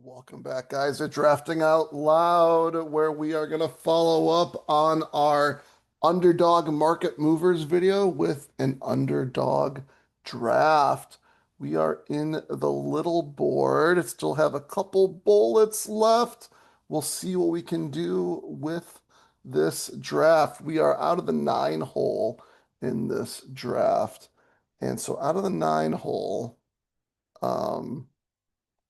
Welcome back, guys, to Drafting Out Loud, where we are going to follow up on our underdog market movers video with an underdog draft. We are in the little board, still have a couple bullets left. We'll see what we can do with this draft. We are out of the 9 hole in this draft. And so out of the 9 hole, um,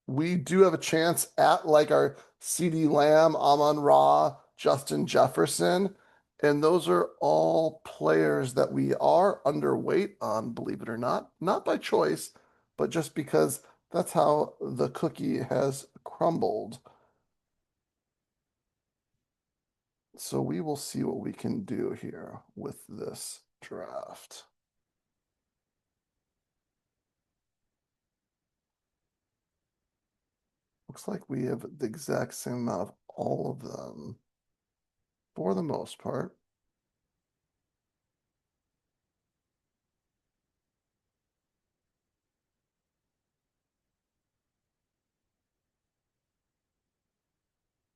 we do have a chance at like our CeeDee Lamb, Amon-Ra, Justin Jefferson, and those are all players that we are underweight on, believe it or not. Not by choice, but just because that's how the cookie has crumbled. So we will see what we can do here with this draft. Looks like we have the exact same amount of all of them for the most part.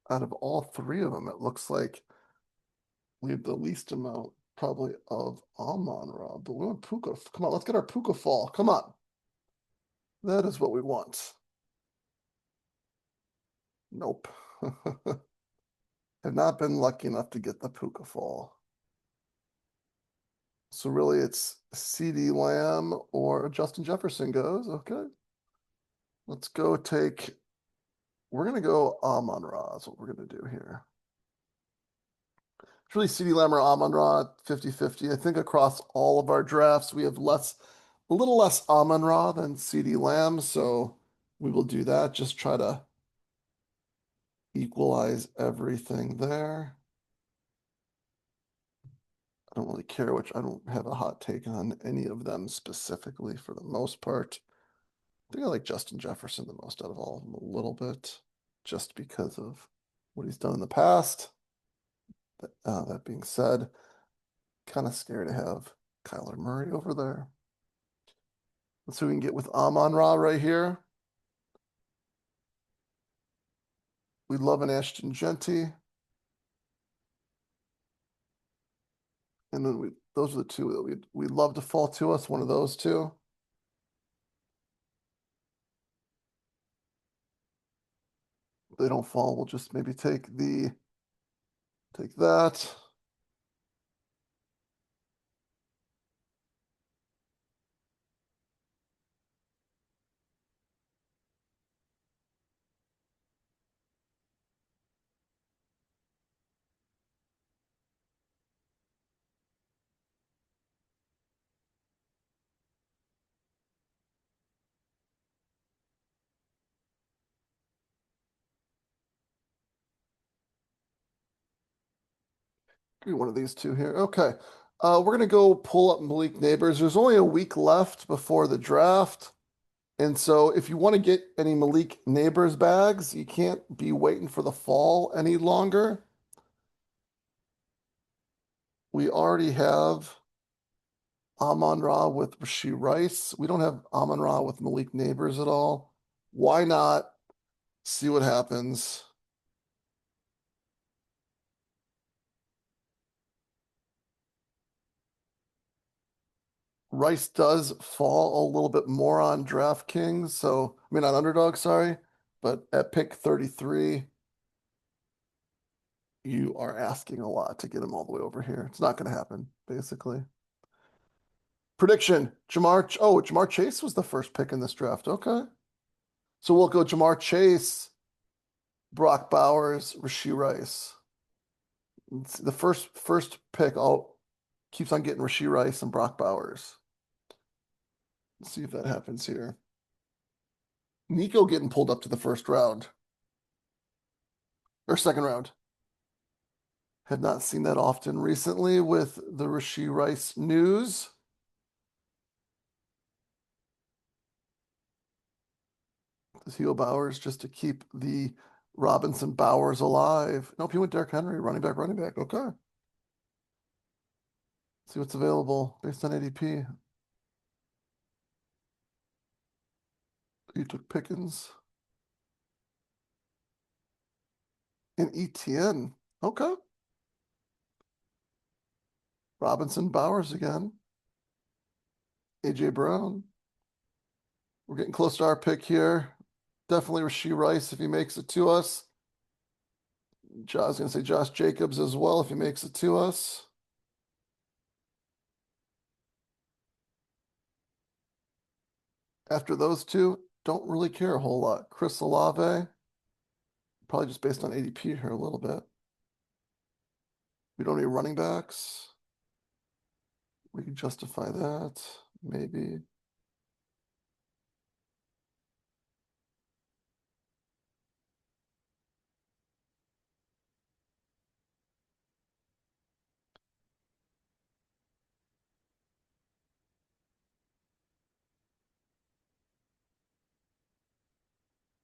Out of all three of them, it looks like we have the least amount probably of Amon-Ra, but we want Puka. Come on, let's get our Puka fall. Come on. That is what we want. Nope. Have not been lucky enough to get the Puka fall. So really it's CeeDee Lamb or Justin Jefferson goes. Okay. Let's go take, we're going to go Amon-Ra is what we're going to do here. It's really CeeDee Lamb or Amon-Ra 50-50. I think across all of our drafts, we have a little less Amon-Ra than CeeDee Lamb, so we will do that. Just try to equalize everything there. I don't really care which, I don't have a hot take on any of them specifically for the most part. I think I like Justin Jefferson the most out of all of them a little bit, just because of what he's done in the past. That being said, kind of scared to have Kyler Murray over there. Let's see what we can get with Amon-Ra right here. We love an Ashton Genty. And then those are the two that we'd love to fall to us, one of those two. If they don't fall, we'll just maybe take that. Give me one of these two here. Okay. We're gonna go pull up Malik Neighbors. There's only a week left before the draft. And so if you want to get any Malik Neighbors bags, you can't be waiting for the fall any longer. We already have Amon-Ra with Rashee Rice. We don't have Amon-Ra with Malik Neighbors at all. Why not see what happens? Rice does fall a little bit more on DraftKings, so I mean on Underdog, sorry, but at pick 33, you are asking a lot to get him all the way over here. It's not going to happen, basically. Prediction: Ja'Marr Chase was the first pick in this draft. Okay, so we'll go Ja'Marr Chase, Brock Bowers, Rashee Rice. The first pick all keeps on getting Rashee Rice and Brock Bowers. Let's see if that happens here. Nico getting pulled up to the first round or second round. Have not seen that often recently with the Rashee Rice news. Does Theo Bowers just to keep the Robinson Bowers alive? Nope, he went Derrick Henry, running back, running back. Okay. See what's available based on ADP. You took Pickens. And ETN. Okay. Robinson Bowers again. AJ Brown. We're getting close to our pick here. Definitely Rashee Rice if he makes it to us. I was going to say Josh Jacobs as well if he makes it to us. After those two, don't really care a whole lot. Chris Olave, probably just based on ADP here a little bit. We don't need running backs. We can justify that, maybe.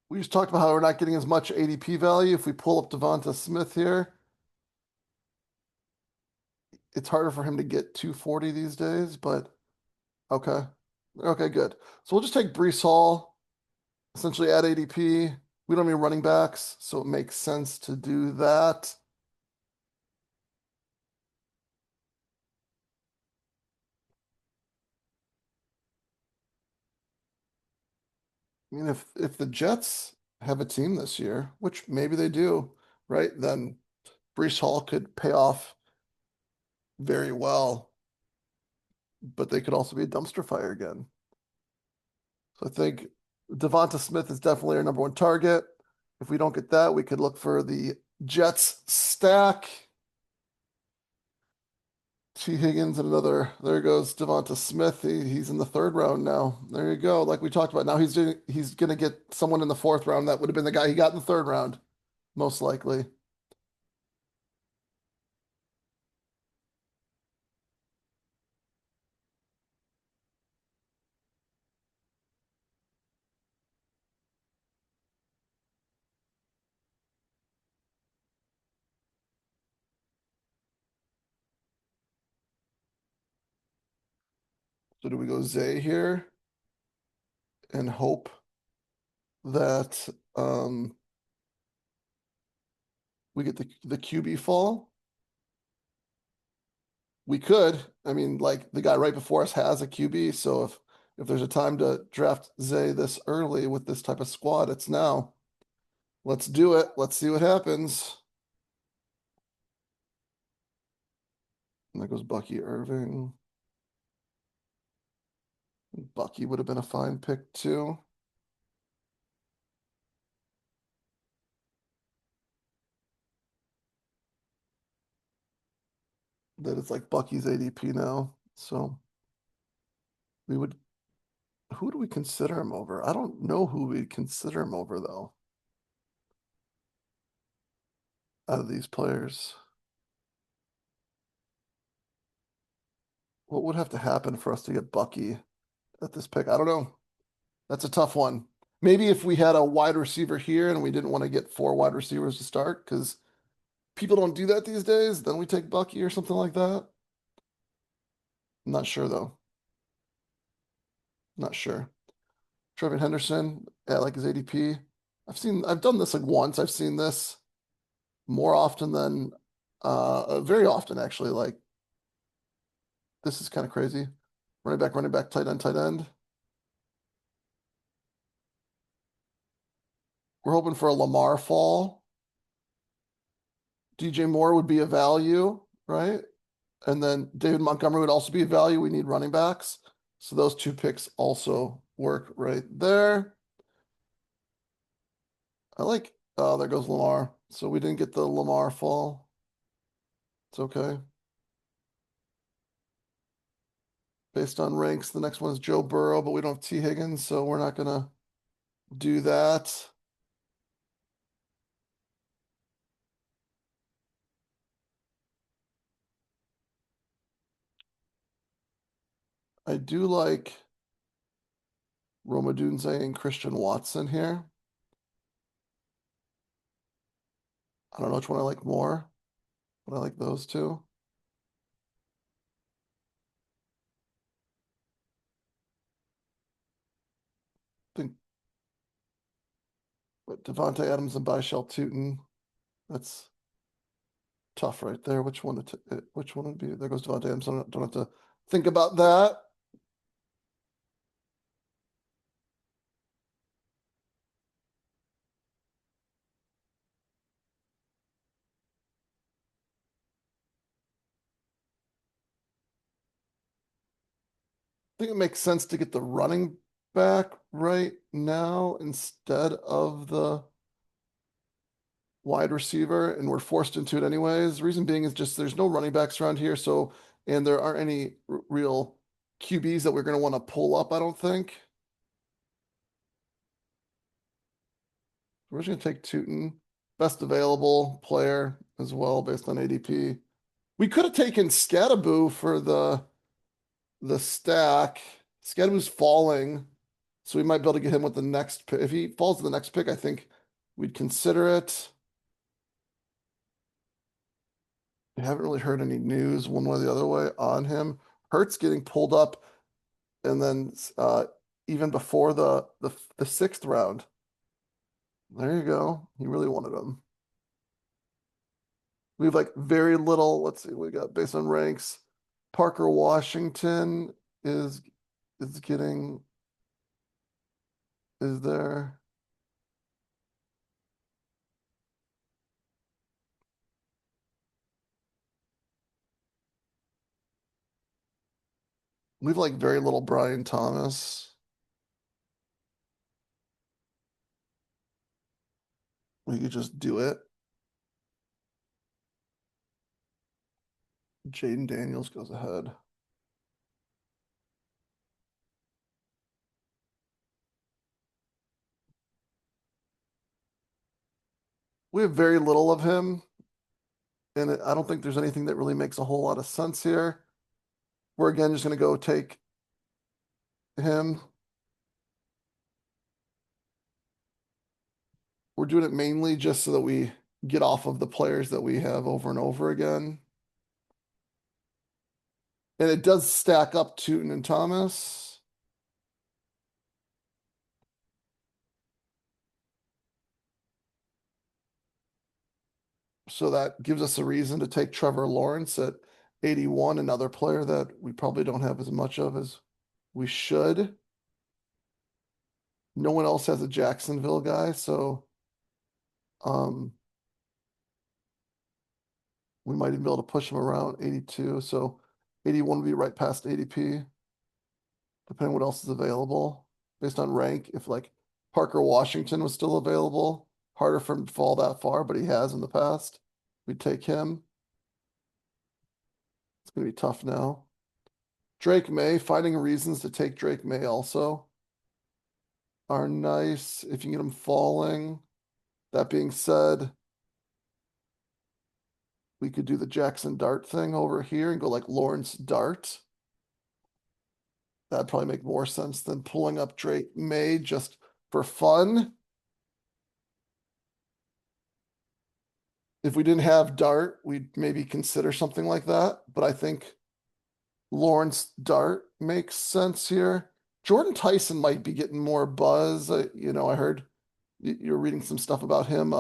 We just talked about how we're not getting as much ADP value. If we pull up Devonta Smith here, it's harder for him to get 240 these days, but okay. Okay, good. So we'll just take Brees Hall, essentially add ADP. We don't need running backs, so it makes sense to do that. I mean, if the Jets have a team this year, which maybe they do, right? Then Brees Hall could pay off very well, but they could also be a dumpster fire again. So I think Devonta Smith is definitely our number one target. If we don't get that, we could look for the Jets stack. T. Higgins and another. There goes Devonta Smith. He's in the third round now. There you go. Like we talked about. Now he's gonna get someone in the fourth round. That would have been the guy he got in the third round, most likely. So do we go Zay here and hope that we get the QB fall? We could. I mean, like the guy right before us has a QB, so if there's a time to draft Zay this early with this type of squad, it's now. Let's do it. Let's see what happens. And there goes Bucky Irving. Bucky would have been a fine pick too. That it's like Bucky's ADP now. So we would, who do we consider him over? I don't know who we consider him over though, out of these players. What would have to happen for us to get Bucky at this pick? I don't know. That's a tough one. Maybe if we had a wide receiver here and we didn't want to get four wide receivers to start because people don't do that these days, then we take Bucky or something like that. I'm not sure though. Not sure. Trevin Henderson at like his ADP. I've done this like once. I've seen this more often than very often actually. Like this is kind of crazy. Running back, tight end, tight end. We're hoping for a Lamar fall. DJ Moore would be a value, right? And then David Montgomery would also be a value. We need running backs. So those two picks also work right there. I like, oh, there goes Lamar. So we didn't get the Lamar fall. It's okay. Based on ranks, the next one is Joe Burrow, but we don't have T. Higgins, so we're not going to do that. I do like Rome Odunze and Christian Watson here. I don't know which one I like more, but I like those two. I think but Devontae Adams and Byshell Tootin. That's tough right there. Which one would be? There goes Devontae Adams. So I don't have to think about that. I think it makes sense to get the running back right now instead of the wide receiver, and we're forced into it anyways. Reason being is just there's no running backs around here, so and there aren't any real QBs that we're going to want to pull up, I don't think. We're just going to take Tootin, best available player as well based on ADP. We could have taken Scattaboo for the stack. Scattaboo's falling, so we might be able to get him with the next pick. If he falls to the next pick, I think we'd consider it. We haven't really heard any news one way or the other way on him. Hurts getting pulled up, and then even before the sixth round. There you go. He really wanted him. We have like very little. Let's see, we got based on ranks. Parker Washington is is getting is there. We have like very little Brian Thomas. We could just do it. Jaden Daniels goes ahead. We have very little of him, and I don't think there's anything that really makes a whole lot of sense here. We're again just going to go take him. We're doing it mainly just so that we get off of the players that we have over and over again. And it does stack up Tootin and Thomas. So that gives us a reason to take Trevor Lawrence at 81, another player that we probably don't have as much of as we should. No one else has a Jacksonville guy, so um, we might even be able to push him around 82. So 81 would be right past ADP, depending on what else is available based on rank. If like Parker Washington was still available, harder for him to fall that far, but he has in the past. We'd take him. It's gonna be tough now. Drake May, finding reasons to take Drake May also are nice if you can get him falling. That being said, we could do the Jackson Dart thing over here and go like Lawrence Dart. That'd probably make more sense than pulling up Drake May just for fun. If we didn't have Dart, we'd maybe consider something like that. But I think Lawrence Dart makes sense here. Jordan Tyson might be getting more buzz. I heard you're reading some stuff about him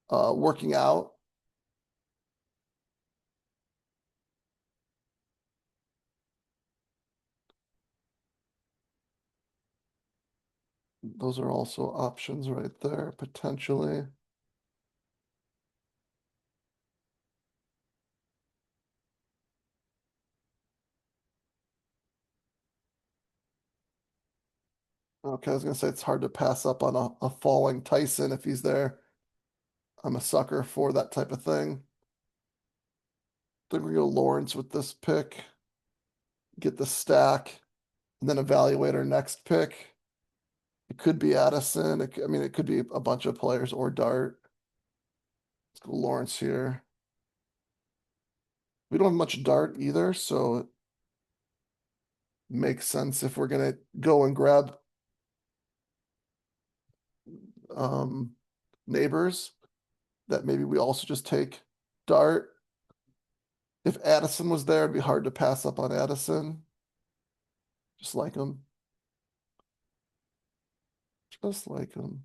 working out. Those are also options right there, potentially. Okay, I was gonna say it's hard to pass up on a falling Tyson if he's there. I'm a sucker for that type of thing. Then we go Lawrence with this pick, get the stack, and then evaluate our next pick. It could be Addison. I mean, it could be a bunch of players or Dart. Let's go Lawrence here. We don't have much Dart either, so it makes sense if we're gonna go and grab um, neighbors that maybe we also just take Dart. If Addison was there, it'd be hard to pass up on Addison. Just like him. Just like him.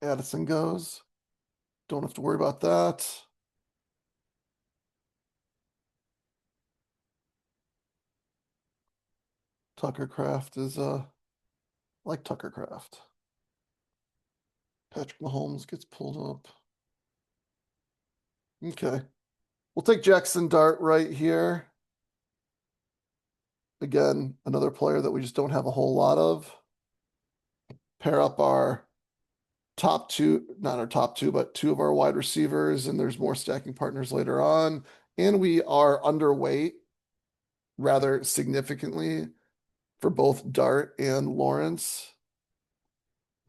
Addison goes. Don't have to worry about that. Tucker Craft is like Tucker Craft. Patrick Mahomes gets pulled up. Okay. We'll take Jackson Dart right here. Again, another player that we just don't have a whole lot of. Pair up our top two, not our top two, but two of our wide receivers, and there's more stacking partners later on. And we are underweight rather significantly for both Dart and Lawrence.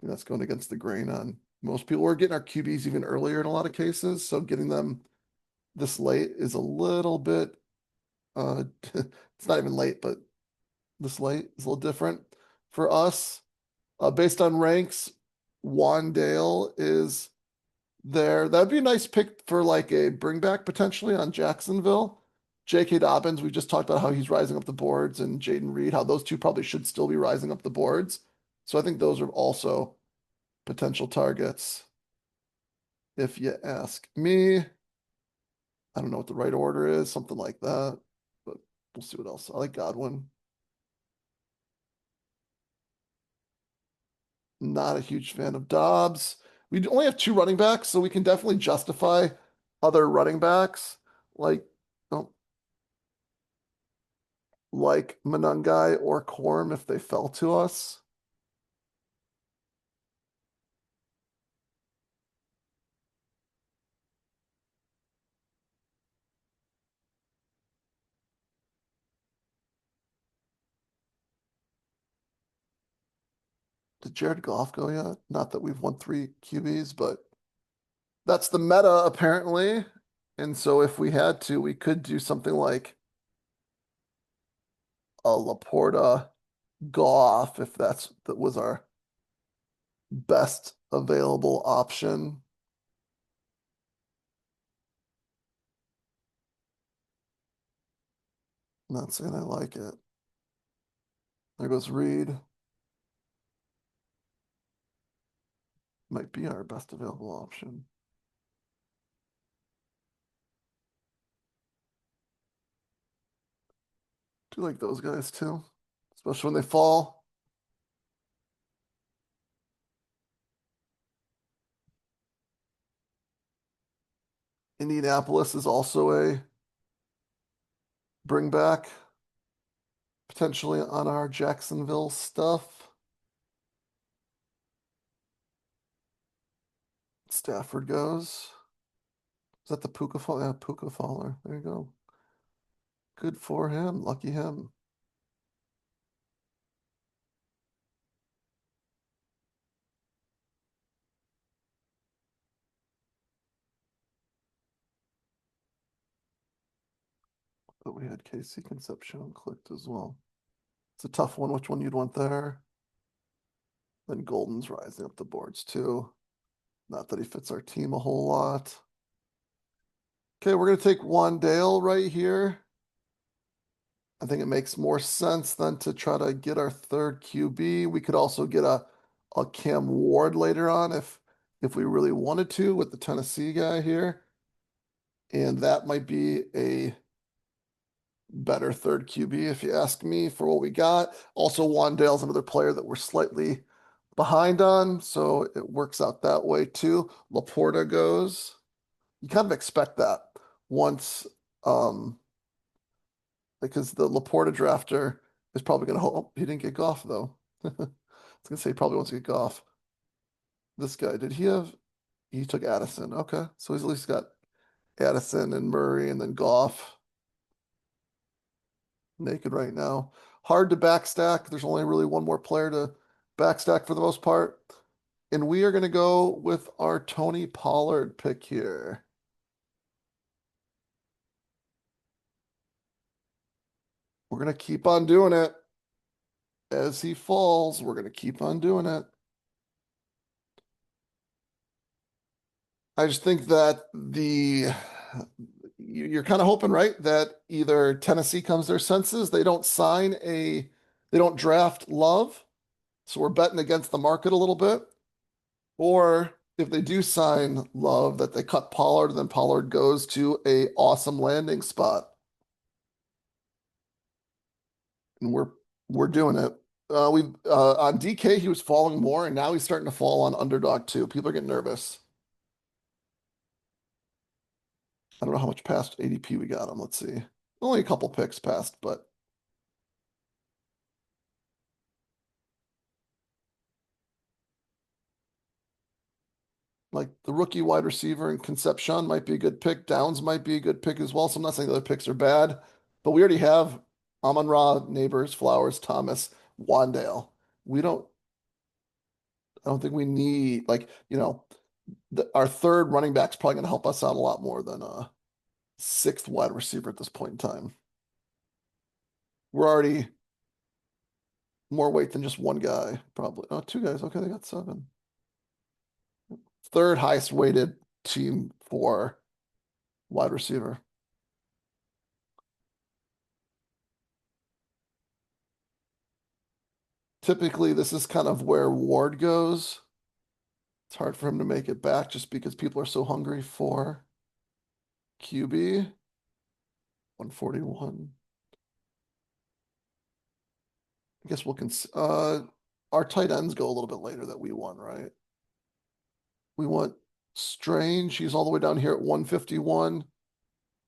That's going against the grain on most people. We're getting our QBs even earlier in a lot of cases, so getting them this late is a little bit it's not even late, but this late is a little different for us. Based on ranks, Wandale is there. That'd be a nice pick for like a bring back potentially on Jacksonville. J.K. Dobbins, we just talked about how he's rising up the boards, and Jaden Reed, how those two probably should still be rising up the boards. So I think those are also potential targets. If you ask me, I don't know what the right order is, something like that, but we'll see what else. I like Godwin. Not a huge fan of Dobbs. We only have two running backs, so we can definitely justify other running backs like oh, like Monangai or Corm if they fell to us. Did Jared Goff go yet? Not that we've won three QBs, but that's the meta apparently. And so if we had to, we could do something like a Laporta Goff if that was our best available option. Not saying I like it. There goes Reed. Might be our best available option. Do like those guys too, especially when they fall. Indianapolis is also a bring back potentially on our Jacksonville stuff. Stafford goes. Is that the Puka Fall? Yeah, Puka Faller. There you go. Good for him. Lucky him. But we had KC Concepcion clicked as well. It's a tough one. Which one you'd want there? Then Golden's rising up the boards too. Not that he fits our team a whole lot. Okay, we're going to take Wandale right here. I think it makes more sense than to try to get our third QB. We could also get a Cam Ward later on if we really wanted to with the Tennessee guy here. And that might be a better third QB if you ask me for what we got. Also, Wandale's another player that we're slightly behind on, so it works out that way too. Laporta goes. You kind of expect that once because the Laporta drafter is probably going to hope he didn't get Goff though. I was going to say he probably wants to get Goff. This guy, did he have? He took Addison. Okay, so he's at least got Addison and Murray and then Goff naked right now. Hard to backstack. There's only really one more player to backstack for the most part. And we are going to go with our Tony Pollard pick here. We're going to keep on doing it. As he falls, we're going to keep on doing it. I just think that you're kind of hoping, right, that either Tennessee comes to their senses, they don't draft Love, so we're betting against the market a little bit, or if they do sign Love, that they cut Pollard, then Pollard goes to a awesome landing spot, and we're doing it. We On DK he was falling more, and now he's starting to fall on Underdog too. People are getting nervous. I don't know how much past ADP we got him. Let's see. Only a couple picks past, but like the rookie wide receiver and Concepcion might be a good pick. Downs might be a good pick as well. So I'm not saying the other picks are bad, but we already have Amon-Ra, Neighbors, Flowers, Thomas, Wandale. We don't, I don't think we need like, our third running back's probably going to help us out a lot more than a sixth wide receiver at this point in time. We're already more weight than just one guy, probably. Oh, two guys. Okay, they got seven. Third highest weighted team for wide receiver. Typically, this is kind of where Ward goes. It's hard for him to make it back just because people are so hungry for QB. 141. I guess our tight ends go a little bit later that we want, right? We want Strange. He's all the way down here at 151.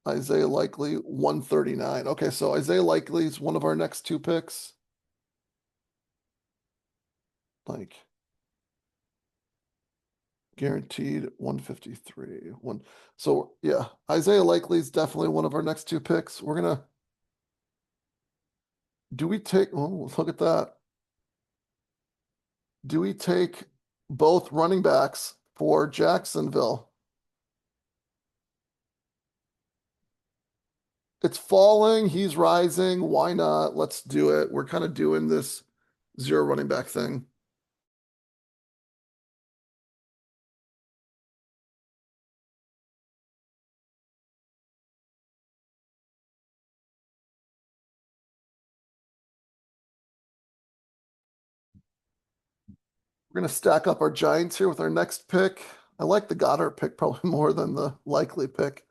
Isaiah Likely, 139. Okay, so Isaiah Likely is one of our next two picks. Like guaranteed 153. So yeah, Isaiah Likely is definitely one of our next two picks. We're gonna do we take oh look at that. Do we take both running backs for Jacksonville? It's falling, he's rising. Why not? Let's do it. We're kind of doing this zero running back thing. We're gonna stack up our Giants here with our next pick. I like the Goddard pick probably more than the Likely pick,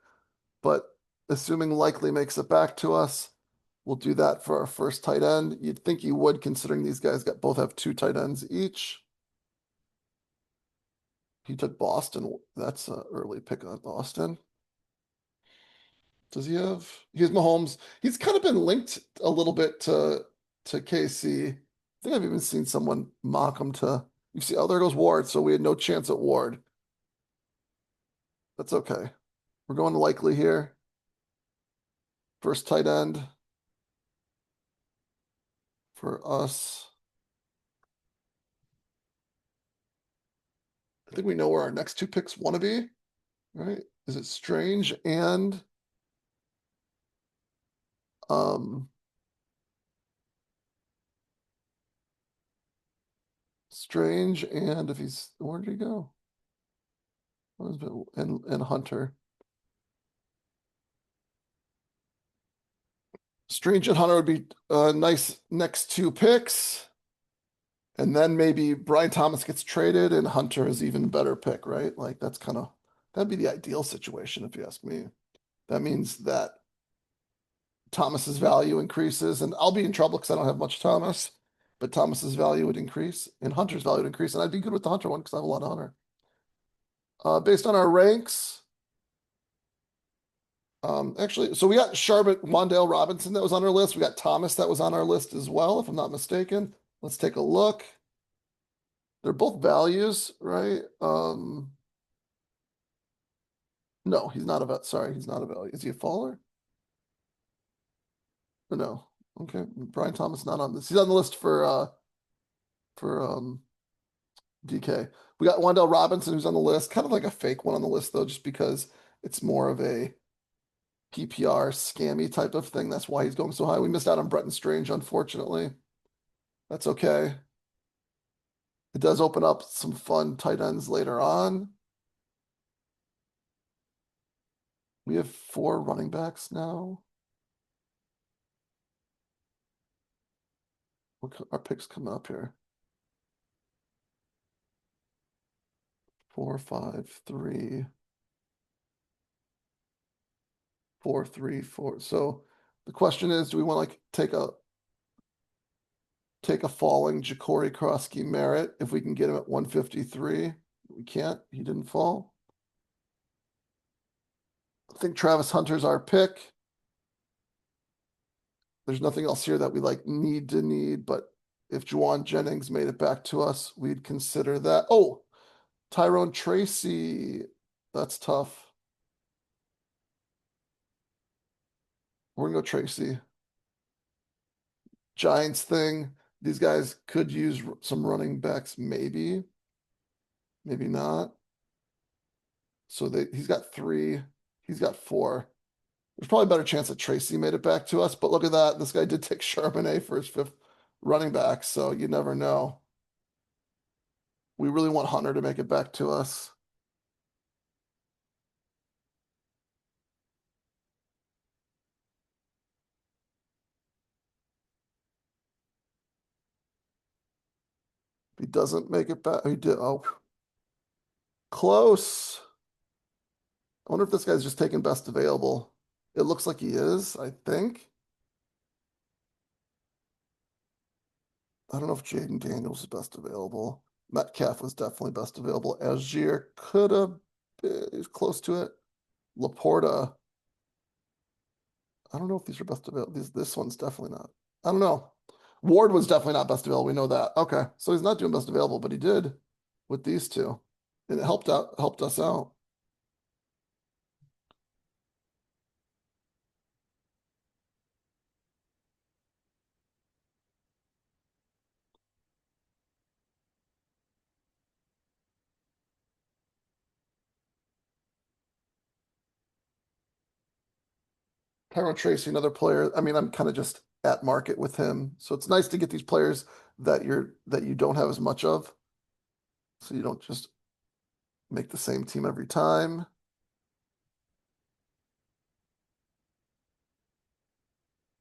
but assuming Likely makes it back to us, we'll do that for our first tight end. You'd think you would, considering these guys both have two tight ends each. He took Boston. That's an early pick on Boston. Does he have? He has Mahomes. He's kind of been linked a little bit to KC. I think I've even seen someone mock him to. You see, oh, there goes Ward. So we had no chance at Ward. That's okay. We're going Likely here. First tight end for us. I think we know where our next two picks want to be, right? Is it Strange and um Strange and if he's where did he go? And Hunter. Strange and Hunter would be nice next two picks. And then maybe Brian Thomas gets traded and Hunter is even better pick, right? Like that'd be the ideal situation if you ask me. That means that Thomas's value increases, and I'll be in trouble because I don't have much Thomas, but Thomas's value would increase and Hunter's value would increase, and I'd be good with the Hunter one because I have a lot of Hunter. Based on our ranks, actually, so we got Charbonnet, Wandale Robinson that was on our list. We got Thomas that was on our list as well, if I'm not mistaken. Let's take a look. They're both values, right? No, he's not a sorry, he's not a value. Is he a faller? Or no? Okay, Brian Thomas not on this. He's on the list for DK. We got Wandale Robinson who's on the list, kind of like a fake one on the list though, just because it's more of a PPR scammy type of thing. That's why he's going so high. We missed out on Bretton Strange, unfortunately. That's okay. It does open up some fun tight ends later on. We have four running backs now. Our picks coming up here. 4, 5, 3, 4, 3, 4. So the question is, do we want to like take a falling Ja'Cory Krosky Merritt if we can get him at 153? We can't. He didn't fall. I think Travis Hunter's our pick. There's nothing else here that we like need, but if Juwan Jennings made it back to us, we'd consider that. Oh, Tyrone Tracy. That's tough. We're gonna go Tracy. Giants thing. These guys could use some running backs, maybe, maybe not. So he's got 3. He's got 4. There's probably a better chance that Tracy made it back to us, but look at that. This guy did take Charbonnet for his 5th running back, so you never know. We really want Hunter to make it back to us. If he doesn't make it back, he did. Oh, close. I wonder if this guy's just taking best available. It looks like he is, I think. I don't know if Jaden Daniels is best available. Metcalf was definitely best available. Algier could have been, he's close to it. Laporta. I don't know if these are best available. This one's definitely not. I don't know. Ward was definitely not best available. We know that. Okay. So he's not doing best available, but he did with these two. And it helped us out. Tyrone Tracy, another player. I mean, I'm kind of just at market with him. So it's nice to get these players that you don't have as much of. So you don't just make the same team every time.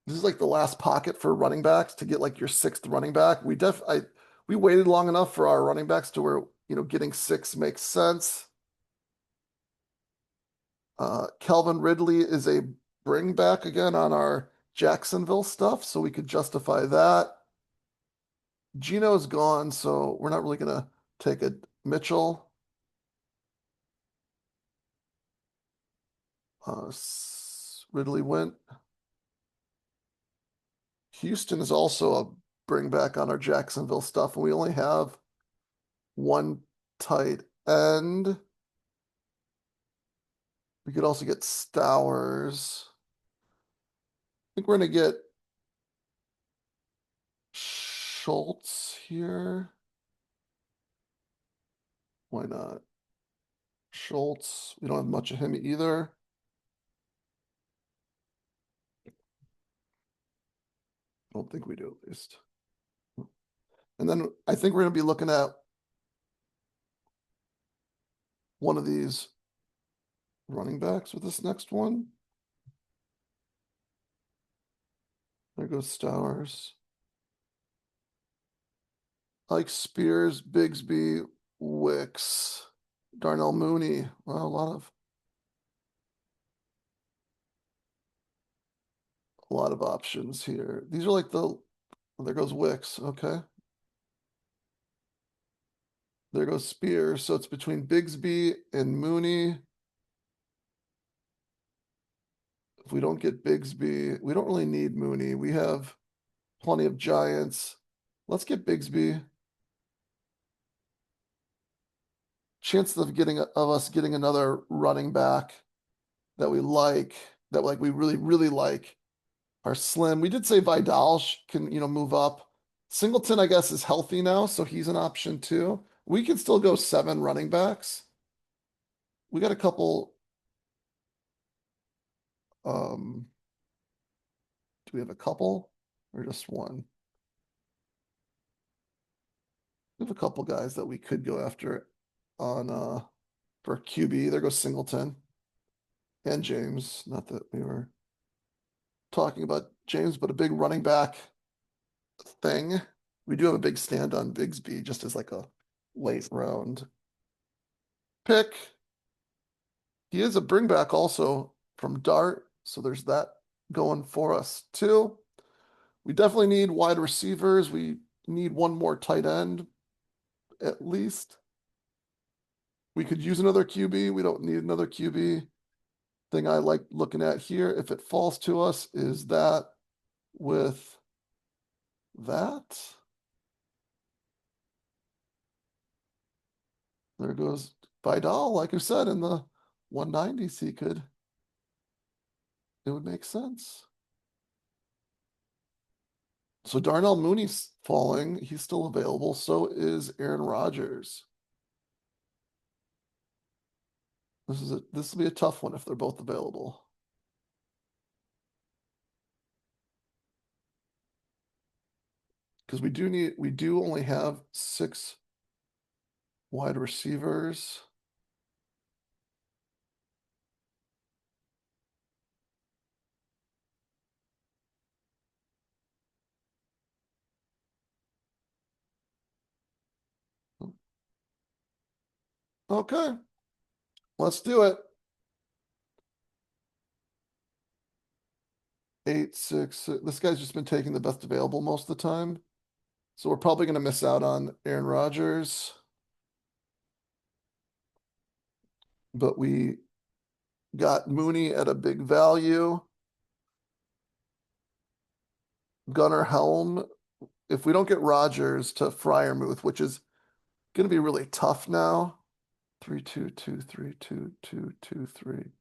This is like the last pocket for running backs to get like your 6th running back. We waited long enough for our running backs to where, getting 6 makes sense. Calvin Ridley is a bring back again on our Jacksonville stuff, so we could justify that. Gino's gone, so we're not really gonna take a Mitchell. Ridley went. Houston is also a bring back on our Jacksonville stuff, and we only have one tight end. We could also get Stowers. I think we're gonna get Schultz here. Why not? Schultz. We don't have much of him either. I don't think we do, at least. And then I think we're gonna be looking at one of these running backs with this next one. There goes Stowers. Like Spears, Bigsby, Wicks, Darnell Mooney. Well, a lot of options here. These are like there goes Wicks. Okay. There goes Spears. So it's between Bigsby and Mooney. If we don't get Bigsby, we don't really need Mooney. We have plenty of Giants. Let's get Bigsby. Chances of us getting another running back that we like, that like we really, really like are slim. We did say Vidal can, move up. Singleton, I guess, is healthy now, so he's an option too. We can still go 7 running backs. We got a couple. Do we have a couple or just one? We have a couple guys that we could go after on for QB. There goes Singleton and James. Not that we were talking about James, but a big running back thing. We do have a big stand on Bigsby just as like a late round. pick, he is a bring back also from Dart, so there's that going for us too. We definitely need wide receivers. We need one more tight end at least. We could use another QB. We don't need another QB. Thing I like looking at here, if it falls to us, is that with that. There goes Vidal, like I said, in the 190s, it would make sense. So Darnell Mooney's falling. He's still available. So is Aaron Rodgers. This will be a tough one if they're both available. Because we do only have 6 wide receivers. Okay, let's do it. 8-6. This guy's just been taking the best available most of the time. So we're probably going to miss out on Aaron Rodgers. But we got Mooney at a big value. Gunnar Helm. If we don't get Rodgers to Freiermuth, which is going to be really tough now. 3-2-2-3-2-2-2-3. It's going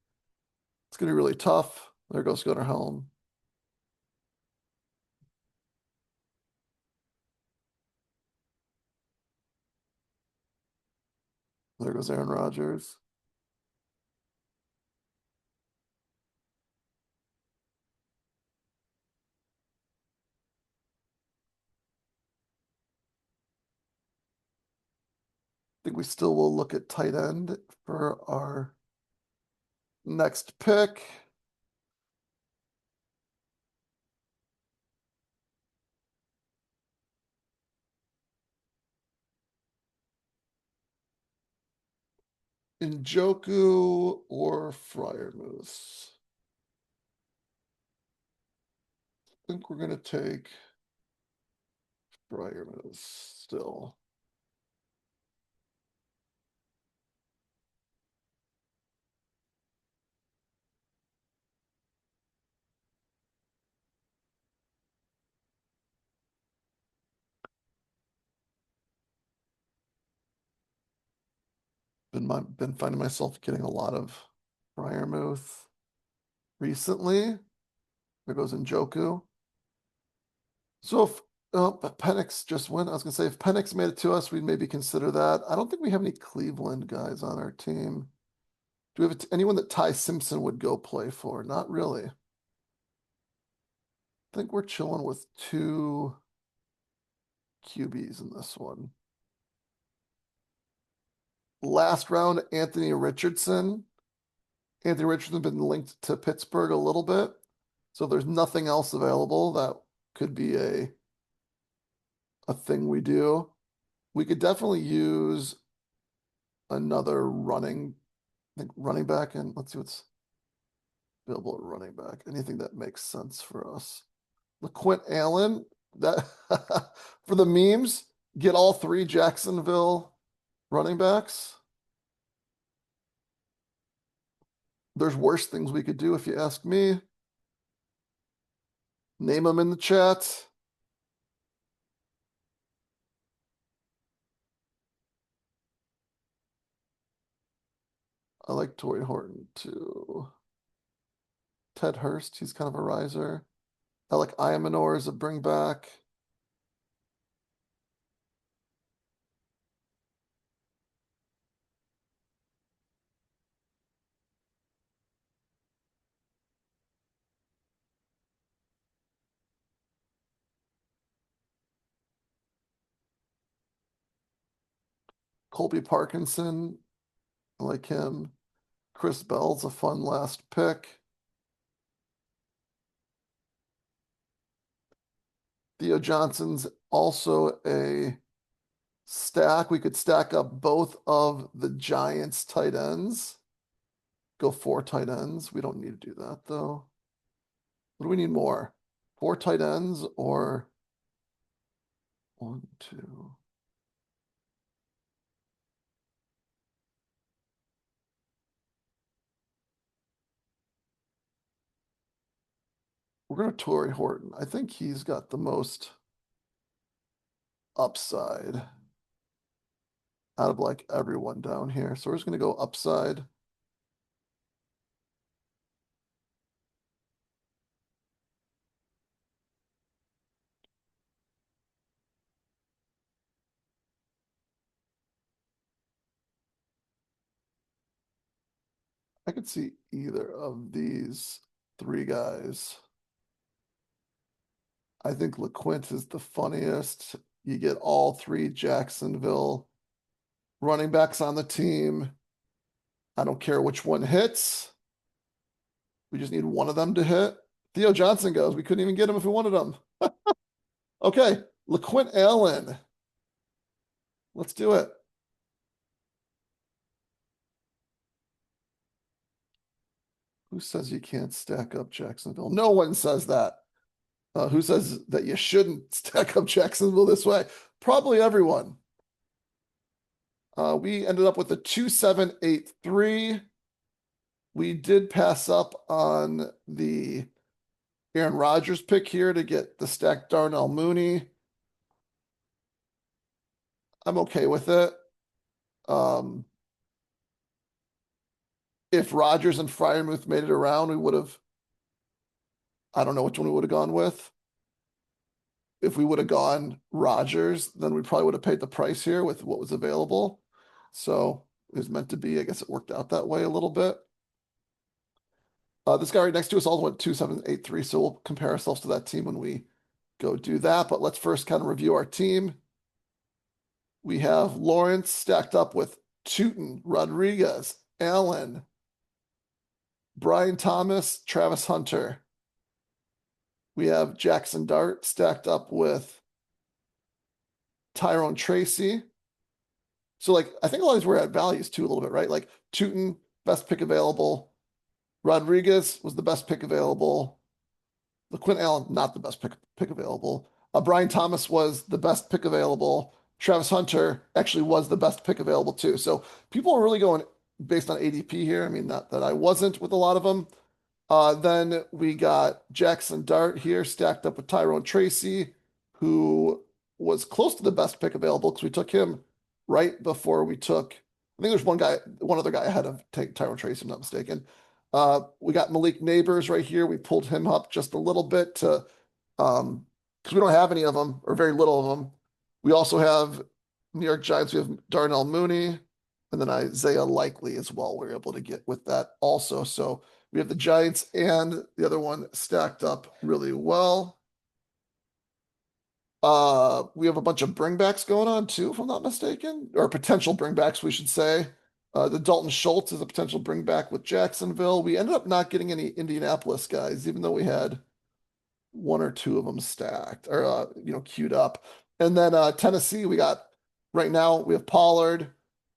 to be really tough. There goes Gunnar Helm. There goes Aaron Rodgers. I think we still will look at tight end for our next pick. Njoku or Freiermuth. I think we're going to take Freiermuth still. Been finding myself getting a lot of Freiermuth recently. There goes Njoku. So if Penix just went, I was gonna say if Penix made it to us, we'd maybe consider that. I don't think we have any Cleveland guys on our team. Do we have anyone that Ty Simpson would go play for? Not really. I think we're chilling with 2 QBs in this one. Last round, Anthony Richardson. Anthony Richardson's been linked to Pittsburgh a little bit. So if there's nothing else available, that could be a thing we do. We could definitely use another running back, and let's see what's available at running back. Anything that makes sense for us. LaQuint Allen, that for the memes, get all 3 Jacksonville running backs. There's worse things we could do if you ask me. Name them in the chat. I like Torrey Horton too. Ted Hurst, he's kind of a riser. I like Ayamanor as a bring back. Colby Parkinson, I like him. Chris Bell's a fun last pick. Theo Johnson's also a stack. We could stack up both of the Giants tight ends. Go four tight ends. We don't need to do that though. What do we need more? Four tight ends or one, two? We're going to Torrey Horton. I think he's got the most upside out of like everyone down here. So we're just going to go upside. I could see either of these three guys. I think LeQuint is the funniest. You get all three Jacksonville running backs on the team. I don't care which one hits. We just need one of them to hit. Theo Johnson goes. We couldn't even get him if we wanted him. Okay, LeQuint Allen. Let's do it. Who says you can't stack up Jacksonville? No one says that. Who says that you shouldn't stack up Jacksonville this way? Probably everyone. We ended up with a 2-7-8-3. We did pass up on the Aaron Rodgers pick here to get the stacked Darnell Mooney. I'm okay with it. If Rodgers and Freiermuth made it around, we would have, I don't know which one we would have gone with. If we would have gone Rodgers, then we probably would have paid the price here with what was available. So it was meant to be. I guess it worked out that way a little bit. This guy right next to us also went 2-7-8-3, so we'll compare ourselves to that team when we go do that. But let's first kind of review our team. We have Lawrence stacked up with Tootin, Rodriguez, Allen, Brian Thomas, Travis Hunter. We have Jackson Dart stacked up with Tyrone Tracy. So, like, I think a lot of these were at values too, a little bit, right? Like, Tootin, best pick available. Rodriguez was the best pick available. LeQuint Allen, not the best pick available. Brian Thomas was the best pick available. Travis Hunter actually was the best pick available too. So people are really going based on ADP here. I mean, not that I wasn't with a lot of them. Then we got Jackson Dart here stacked up with Tyrone Tracy, who was close to the best pick available because we took him right before we took. I think there's one other guy ahead of Tyrone Tracy, if I'm not mistaken. We got Malik Neighbors right here. We pulled him up just a little bit to because we don't have any of them or very little of them. We also have New York Giants. We have Darnell Mooney and then Isaiah Likely as well. We're able to get with that also. So we have the Giants and the other one stacked up really well. We have a bunch of bringbacks going on too, if I'm not mistaken, or potential bringbacks, we should say. The Dalton Schultz is a potential bringback with Jacksonville. We ended up not getting any Indianapolis guys, even though we had one or two of them stacked or queued up. And then Tennessee, we got right now we have Pollard.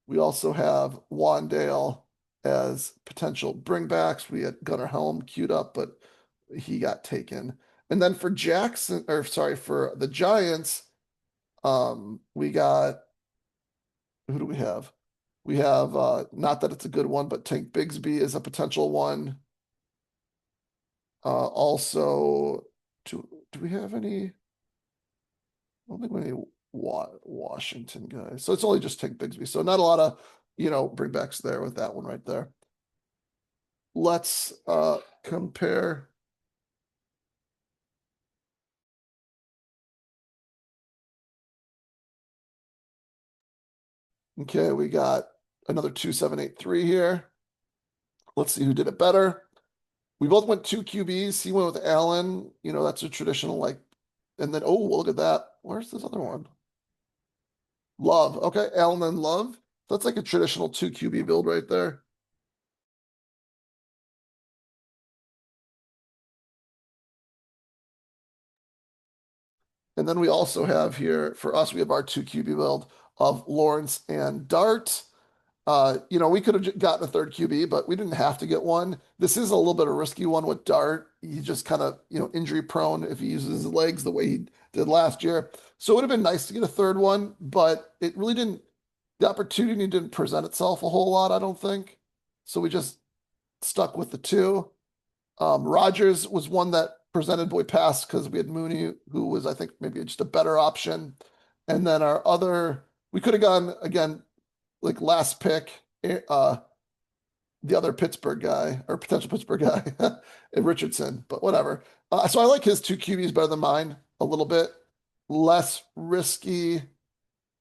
We also have Wandale as potential bringbacks. We had Gunnar Helm queued up, but he got taken. And then for Jackson, or sorry, for the Giants, we got who do we have? We have not that it's a good one, but Tank Bigsby is a potential one. Also, do we have any? I don't think we have any Washington guys. So it's only just Tank Bigsby. So not a lot of, bringbacks there with that one right there. Let's compare. Okay, we got another 2-7-8-3 here. Let's see who did it better. We both went two QBs. He went with Allen. That's a traditional like. And then, oh, look at that. Where's this other one? Love. Okay, Allen and Love. That's like a traditional two QB build right there. And then we also have here, for us, we have our two QB build of Lawrence and Dart. We could have gotten a third QB, but we didn't have to get one. This is a little bit of a risky one with Dart. He's just kind of, injury prone if he uses his legs the way he did last year. So it would have been nice to get a third one, but it really didn't, the opportunity didn't present itself a whole lot, I don't think. So we just stuck with the two. Rogers was one that presented, but we passed because we had Mooney, who was, I think, maybe just a better option. And then we could have gone again, like last pick, uh, the other Pittsburgh guy or potential Pittsburgh guy, Richardson, but whatever. So I like his two QBs better than mine a little bit, less risky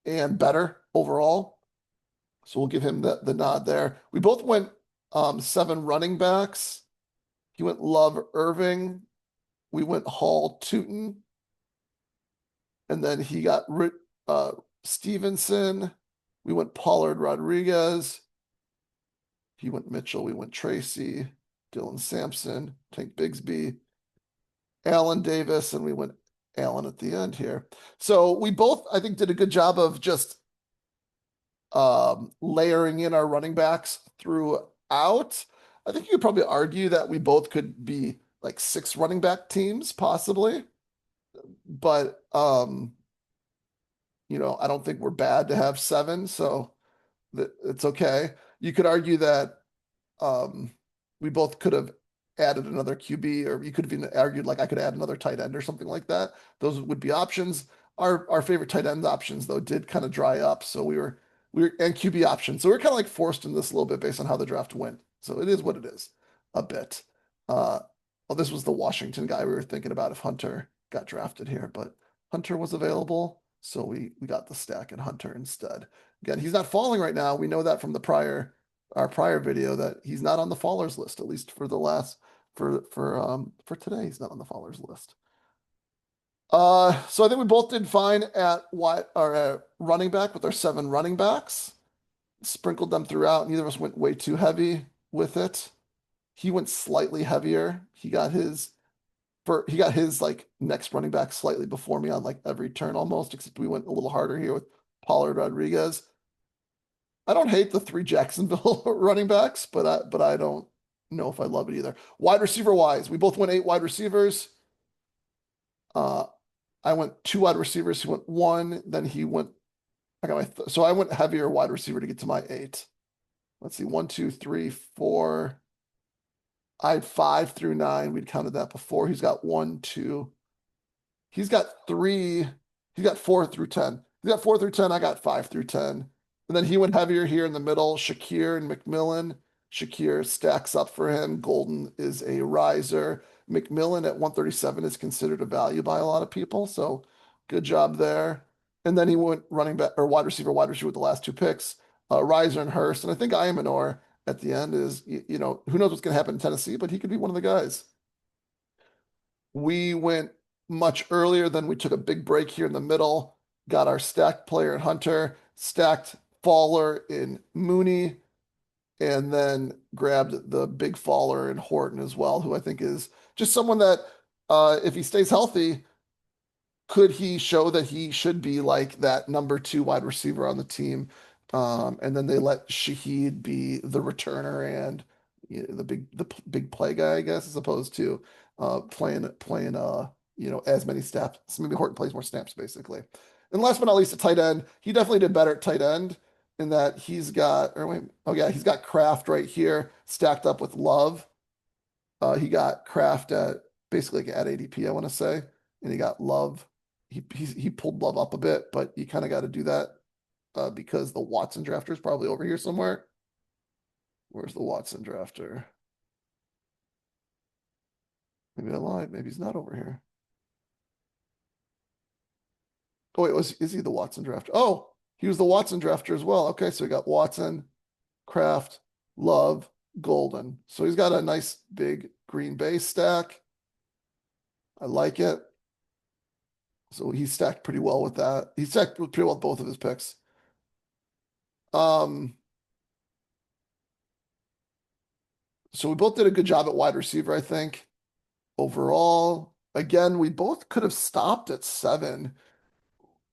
and better overall. So we'll give him the nod there. We both went seven running backs. He went Love Irving. We went Hall Tootin. And then he got Stevenson. We went Pollard Rodriguez. He went Mitchell. We went Tracy, Dylan Sampson, Tank Bigsby, Allen Davis, and we went Allen at the end here. So we both, I think, did a good job of just layering in our running backs throughout. I think you could probably argue that we both could be like six running back teams, possibly. But I don't think we're bad to have seven, so it's okay. You could argue that we both could have added another QB, or you could have even argued like I could add another tight end or something like that. Those would be options. Our favorite tight end options though did kind of dry up, so we were and QB options. So we're kind of like forced in this a little bit based on how the draft went. So it is what it is, a bit. Well, this was the Washington guy we were thinking about if Hunter got drafted here, but Hunter was available, so we got the stack and Hunter instead. Again, he's not falling right now. We know that from our prior video that he's not on the fallers list, at least for the last for today. He's not on the fallers list. So I think we both did fine at our running back with our seven running backs. Sprinkled them throughout. Neither of us went way too heavy with it. He went slightly heavier. He got his like next running back slightly before me on like every turn almost, except we went a little harder here with Pollard Rodriguez. I don't hate the three Jacksonville running backs, but I don't know if I love it either. Wide receiver wise, we both went eight wide receivers. Uh, I went two wide receivers. He went one. Then he went. So I went heavier wide receiver to get to my eight. Let's see, one, two, three, four. I had five through nine. We'd counted that before. He's got one, two. He's got three. He's got 4 through 10. He's got 4 through 10. I got 5 through 10. And then he went heavier here in the middle. Shakir and McMillan. Shakir stacks up for him. Golden is a riser. McMillan at 137 is considered a value by a lot of people. So good job there. And then he went running back or wide receiver with the last two picks. Riser and Hurst. And I think Imanor at the end is, who knows what's going to happen in Tennessee, but he could be one of the guys. We went much earlier, then we took a big break here in the middle, got our stacked player in Hunter, stacked faller in Mooney, and then grabbed the big faller in Horton as well, who I think is just someone that, if he stays healthy, could he show that he should be like that number two wide receiver on the team? And then they let Shaheed be the returner and the big play guy, I guess, as opposed to playing as many snaps. Maybe Horton plays more snaps basically. And last but not least, a tight end. He definitely did better at tight end in that he's got he's got Kraft right here stacked up with Love. He got Kraft at basically at ADP, I want to say, and he got Love. He pulled Love up a bit, but you kind of got to do that because the Watson drafter is probably over here somewhere. Where's the Watson drafter? Maybe I lied. Maybe he's not over here. Oh, wait, is he the Watson drafter? Oh, he was the Watson drafter as well. Okay, so we got Watson, Kraft, Love, Golden. So he's got a nice big Green Bay stack. I like it. So he stacked pretty well with that. He stacked pretty well with both of his picks. So we both did a good job at wide receiver, I think. Overall, again, we both could have stopped at seven.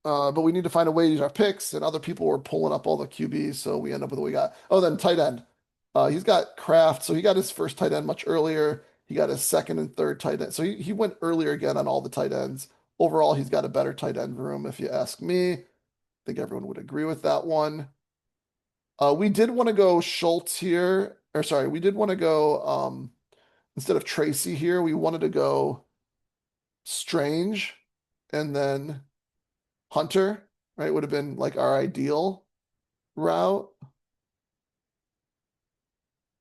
But we need to find a way to use our picks, and other people were pulling up all the QBs, so we end up with what we got. Oh, then tight end. He's got Kraft, so he got his first tight end much earlier. He got his second and third tight end. So he went earlier again on all the tight ends. Overall, he's got a better tight end room, if you ask me. I think everyone would agree with that one. We did want to go Schultz here, or sorry, we did want to go instead of Tracy here, we wanted to go Strange and then Hunter, right? Would have been like our ideal route,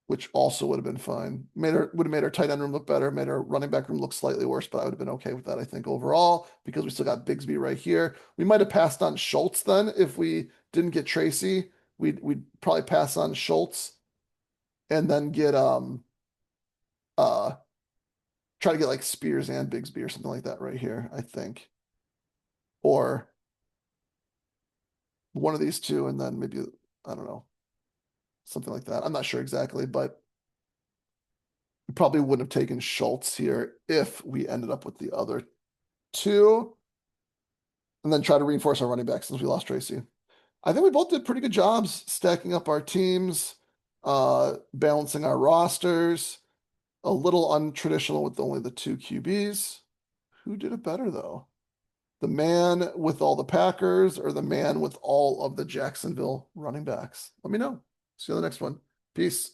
which also would have been fine. Would have made our tight end room look better, made our running back room look slightly worse, but I would have been okay with that, I think, overall, because we still got Bigsby right here. We might have passed on Schultz then if we didn't get Tracy. We'd probably pass on Schultz and then get uh try to get like Spears and Bigsby or something like that right here, I think. Or one of these two, and then maybe, I don't know, something like that. I'm not sure exactly, but we probably wouldn't have taken Schultz here if we ended up with the other two, and then try to reinforce our running back since we lost Tracy. I think we both did pretty good jobs stacking up our teams, balancing our rosters. A little untraditional with only the two QBs. Who did it better though? The man with all the Packers or the man with all of the Jacksonville running backs? Let me know. See you on the next one. Peace.